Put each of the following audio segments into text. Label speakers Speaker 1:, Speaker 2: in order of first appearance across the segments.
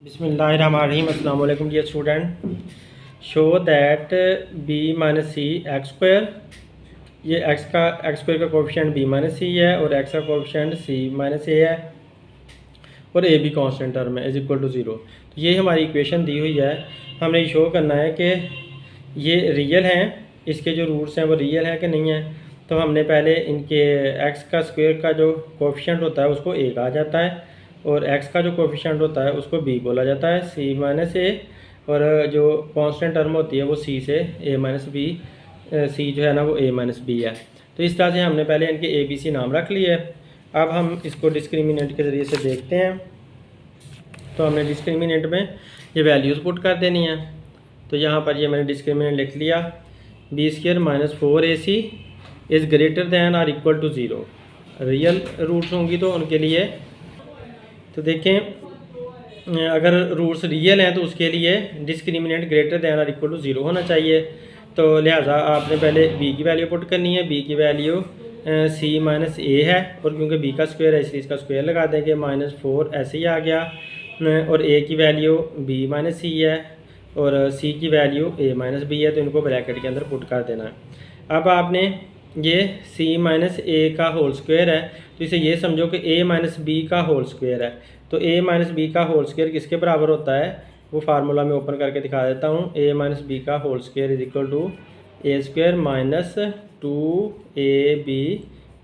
Speaker 1: बिस्मिल्लाहिर्रहमानिर्रहीम। अस्सलाम वालेकुम dear student. Show that b minus c x square, ये एक्स स्क्वायर का कोफिशिएंट बी माइनस सी है और एक्स का कोफिशिएंट सी माइनस ए है और ए भी कांस्टेंट टर्म है इज इक्वल टू ज़ीरो। तो ये हमारी इक्वेशन दी हुई है। हमने ये शो करना है कि ये रियल हैं, इसके जो रूट्स हैं वो रियल हैं कि नहीं है। तो हमने पहले इनके एक्स का स्क्वायर का जो कोफिशिएंट होता है उसको ए कहा जाता है और एक्स का जो कोफिशिएंट होता है उसको बी बोला जाता है, सी माइनस ए। और जो कांस्टेंट टर्म होती है वो सी से ए माइनस बी, सी जो है ना वो ए माइनस बी है। तो इस तरह से हमने पहले इनके ए बी सी नाम रख लिए। अब हम इसको डिस्क्रिमिनेंट के ज़रिए से देखते हैं। तो हमने डिस्क्रिमिनेंट में ये वैल्यूज़ पुट कर देनी है। तो यहाँ पर ये मैंने डिस्क्रिमिनेंट लिख लिया, b square minus 4ac is greater than or equal to zero. Real roots होंगी तो उनके लिए, तो देखें अगर रूट्स रियल हैं तो उसके लिए discriminant greater than or equal to zero होना चाहिए। तो लिहाजा आपने पहले बी की वैल्यू पुट करनी है। बी की वैल्यू सी माइनस ए है और क्योंकि बी का स्क्वायर है इसलिए इसका स्क्वायर लगा देंगे, -4 ऐसे ही आ गया। और ए की वैल्यू बी माइनस सी है और सी की वैल्यू ए माइनस बी है, तो इनको ब्रैकेट के अंदर पुट कर देना है। अब आपने ये सी माइनस ए का होल स्क्वायर है तो इसे ये समझो कि ए माइनस बी का होल स्क्वायर है। तो ए माइनस बी का होल स्क्वायर किसके बराबर होता है वो फार्मूला में ओपन करके दिखा देता हूँ। ए माइनस बी का whole square is equal to a square minus 2ab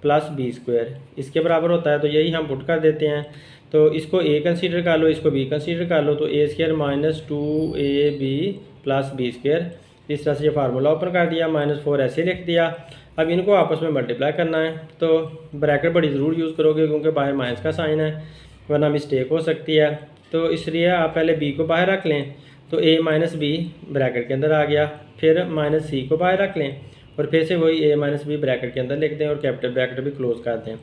Speaker 1: plus b square, इसके बराबर होता है। तो यही हम पुट कर देते हैं। तो इसको ए कंसीडर कर लो, इसको बी कंसीडर कर लो, तो a square minus 2ab plus b square. इस तरह से ये फार्मूला ओपन कर दिया, -4 ऐसे लिख दिया। अब इनको आपस में मल्टीप्लाई करना है तो ब्रैकेट बड़ी ज़रूर यूज़ करोगे क्योंकि बाहर माइनस का साइन है वरना मिस्टेक हो सकती है। तो इसलिए आप पहले बी को बाहर रख लें, तो ए माइनस बी ब्रैकेट के अंदर आ गया, फिर माइनस सी को बाहर रख लें और फिर से वही ए माइनस बी ब्रैकेट के अंदर लिख दें और कैपिटल ब्रैकेट भी क्लोज कर दें।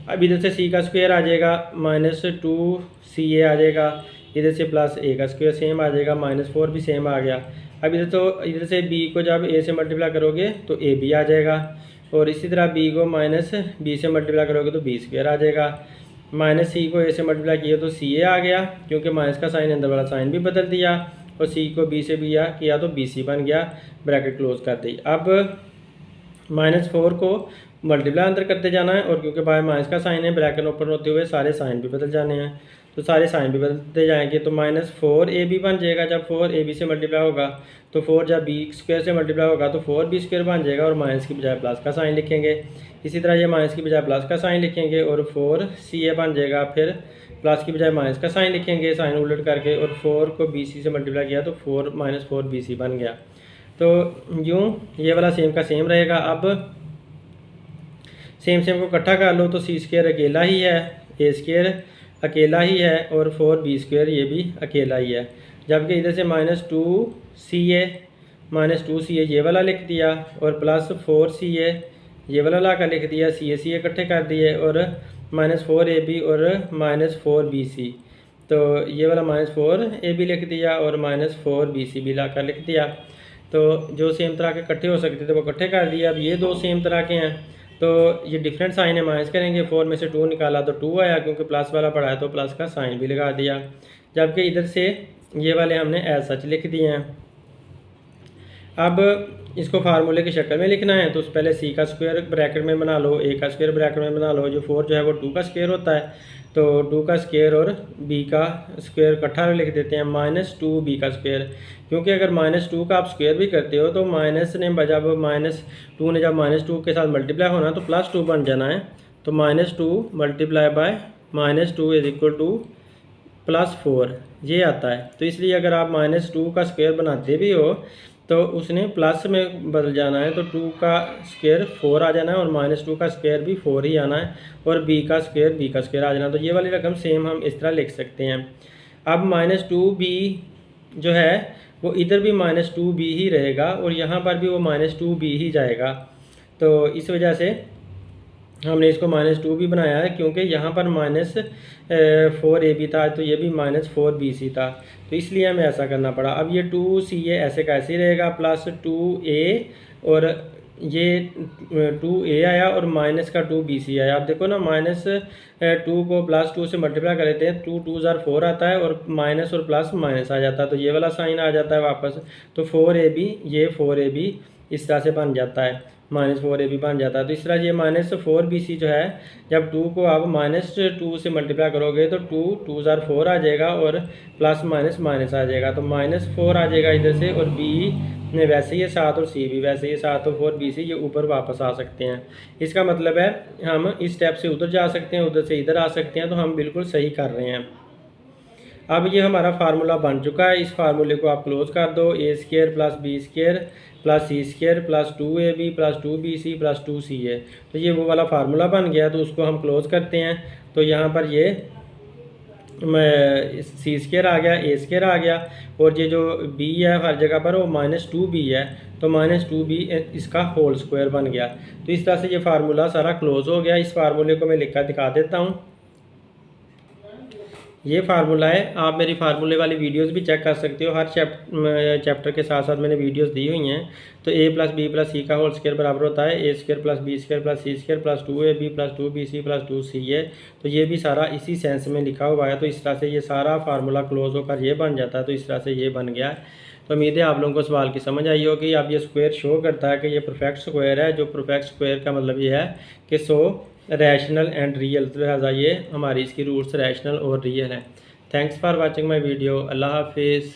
Speaker 1: अब इधर से सी का स्क्वायर आ जाएगा, -2ca आ जाएगा, इधर से प्लस ए का स्क्वायर सेम आ जाएगा, -4 भी सेम आ गया। अब इधर से बी को जब ए से मल्टीप्लाई करोगे तो ए बी आ जाएगा और इसी तरह बी को माइनस बी से मल्टीप्लाई करोगे तो बी स्क्वायर आ जाएगा। माइनस सी को ए से मल्टीप्लाई किया तो सी ए आ गया क्योंकि माइनस का साइन अंदर वाला साइन भी बदल दिया और सी को बी से भी किया तो बी सी बन गया, ब्रैकेट क्लोज कर दी। अब -4 को मल्टीप्लाई अंदर करते जाना है और क्योंकि बाहर माइनस का साइन है ब्रैकेट ओपन होते हुए सारे साइन भी बदल जाने हैं, तो सारे साइन भी बदलते जाएंगे। तो -4ab बन जाएगा जब 4ab से मल्टीप्लाई होगा, तो 4 जब बी स्क्वायर से मल्टीप्लाई होगा तो 4b स्क्वायर बन जाएगा और माइनस की बजाय प्लस का साइन लिखेंगे। इसी तरह ये माइनस की बजाय प्लस का साइन लिखेंगे और 4ca बन जाएगा, फिर प्लस की बजाय माइनस का साइन लिखेंगे साइन उलट करके और 4 को bc से मल्टीप्लाई किया तो 4 -4bc बन गया। तो यूँ ये वाला सेम का सेम रहेगा। अब सेम को इकट्ठा कर लो तो सी स्क्वायर अकेला ही है, ए स्क्वायर अकेला ही है और 4b स्क्वायर ये भी अकेला ही है। जबकि इधर से -2ca ये वाला लिख दिया और प्लस 4ca ये वाला ला कर लिख दिया, सी इकट्ठे कर दिए और -4ab और -4bc, तो ये वाला -4ab लिख दिया और -4bc भी ला कर लिख दिया। तो जो सेम तरह के इकट्ठे हो सकते थे वो इकट्ठे कर दिए। अब ये दो सेम तरह के हैं तो ये डिफरेंट साइन है, माइनस करेंगे, 4 में से 2 निकाला तो 2 आया, क्योंकि प्लस वाला पड़ा है तो प्लस का साइन भी लगा दिया। जबकि इधर से ये वाले हमने एज सच लिख दिए हैं। अब इसको फार्मूले की शक्ल में लिखना है तो पहले सी का स्क्वायर ब्रैकेट में बना लो, ए का स्क्वायर ब्रैकेट में बना लो, जो 4 जो है वो 2 का स्क्वायर होता है, तो 2 का स्क्वायर और b का स्क्वायर इकट्ठा लिख देते हैं, -2b का स्क्वायर। क्योंकि अगर -2 का आप स्क्वायर भी करते हो तो माइनस ने जब -2 ने जब -2 के साथ मल्टीप्लाई होना तो +2 बन जाना है। तो -2 multiply by -2 is equal to +4 ये आता है। तो इसलिए अगर आप -2 का स्क्वायर बनाते भी हो तो उसने प्लस में बदल जाना है, तो 2 का स्क्वायर 4 आ जाना है और -2 का स्क्वायर भी 4 ही आना है और b का स्क्वायर आ जाना है। तो ये वाली रकम सेम हम इस तरह लिख सकते हैं। अब -2b जो है वो इधर भी -2b ही रहेगा और यहाँ पर भी वो -2b ही जाएगा। तो इस वजह से हमने इसको -2b बनाया है क्योंकि यहाँ पर -4ab था तो ये भी -4bc था, तो इसलिए हमें ऐसा करना पड़ा। अब ये 2ca ऐसे का ऐसे ही रहेगा, प्लस 2a और ये 2a आया और माइनस का 2bc आया। आप देखो ना, माइनस 2 को प्लस 2 से मल्टीप्लाई कर लेते हैं, 2 2 ज़ार 4 आता है और माइनस और प्लस माइनस आ जाता है, तो ये वाला साइन आ जाता है वापस। तो 4ab, ये 4ab इस तरह से बन जाता है, -4ab बन जाता है। तो इस तरह ये -4bc जो है, जब 2 को आप -2 से मल्टीप्लाई करोगे तो 2 2 ज़ार 4 आ जाएगा और प्लस माइनस माइनस आ जाएगा, तो -4 आ जाएगा इधर से, और b में वैसे ही 7 और c भी वैसे ही 7 और 4bc ये ऊपर वापस आ सकते हैं। इसका मतलब है हम इस स्टेप से उधर जा सकते हैं, उधर से इधर आ सकते हैं, तो हम बिल्कुल सही कर रहे हैं। अब ये हमारा फार्मूला बन चुका है, इस फार्मूले को आप क्लोज कर दो। a² plus b² plus c² plus 2ab plus 2bc plus 2ca, तो ये वो वाला फार्मूला बन गया, तो उसको हम क्लोज करते हैं। तो यहाँ पर ये c² आ गया, a² आ गया, और ये जो b है हर जगह पर वो -2b है, तो -2b इसका होल स्क्वायर बन गया। तो इस तरह से ये फार्मूला सारा क्लोज हो गया। इस फार्मूले को मैं लिख कर दिखा देता हूँ। ये फार्मूला है, आप मेरी फार्मूले वाली वीडियोस भी चेक कर सकते हो, हर चैप्टर के साथ साथ मैंने वीडियोस दी हुई हैं। तो a प्लस बी प्लस सी का होल स्क्वायर बराबर होता है a² plus b² plus c² plus 2ab plus 2bc plus 2ca। तो ये भी सारा इसी सेंस में लिखा हुआ है। तो इस तरह से ये सारा फार्मूला क्लोज होकर ये बन जाता है। तो इस तरह से ये बन गया। तो उम्मीद है आप लोगों को सवाल की समझ आई होगी। अब ये स्क्वायर शो करता है कि ये परफेक्ट स्क्वायर है। जो परफेक्ट स्क्वायर का मतलब ये है कि रैशनल एंड रियल, तो लिहाजा ये हमारी इसकी रूट्स रैशनल और रियल है। Thanks for watching my video. अल्लाह हाफिज़।